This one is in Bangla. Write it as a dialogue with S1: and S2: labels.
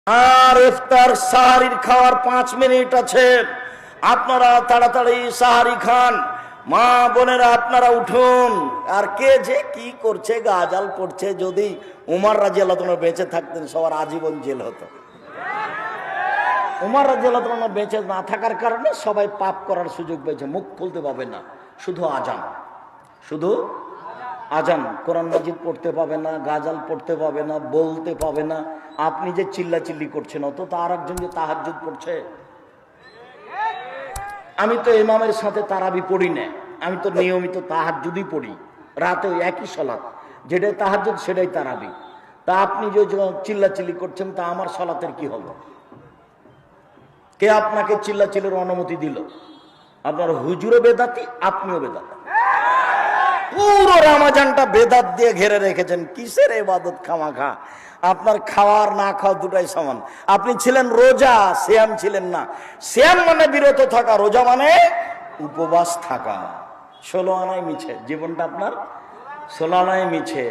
S1: আর ইফতার সাহারির খাওয়ার 5 মিনিট আছে, আপনারা তাড়াতাড়ি সাহারি খান। মা বোনেরা আপনারা উঠুন। আর কে যে কি করছে, গাজাল পড়ছে, যদি উমর রাদিয়াল্লাহু আনহু বেঁচে থাকতেন সবার আজীবন জেল হতো। উমর রাদিয়াল্লাহু আনহু বেঁচে না থাকার কারণে সবাই পাপ করার সুযোগ পেয়েছে, মুখ খুলতে পাবে না, শুধু আজান, শুধু আজান। কোরআন মাজিদ পড়তে পাবে না, গাজাল পড়তে পাবে না, বলতে পাবে না। আপনি যে চিল্লাচিল্লি করছেন, অত তার একজন যে তাহাজ্জুদ পড়ছে। আমি তো ইমামের সাথে তারাবি পড়ি না, আমি তো নিয়মিত তাহাজ্জুদই পড়ি, রাতে ওই একই সালাত, যেটাই তাহাজ্জুদ সেটাই তারাবি। তা আপনি যে চিল্লাচিল্লি করছেন, তা আমার সালাতের কি হবে? কে আপনাকে চিল্লাচিল্লির অনুমতি দিল? আপনার হুজুরও বেদাতি, আপনিও বেদাতি। পুরো রমজানটা বেদাত দিয়ে ঘেরে রেখেছেন। কিসের ইবাদত খামাখা? আপনার খাওয়ার না খাওয়া দুটাই সমান। আপনি ছিলেন রোজা, সিয়াম ছিলেন না। সিয়াম মানে বিরত থাকা, রোজা মানে উপবাস থাকা। 16 আনায় মিছে জীবনটা আপনার, 16 আনায় মিছে।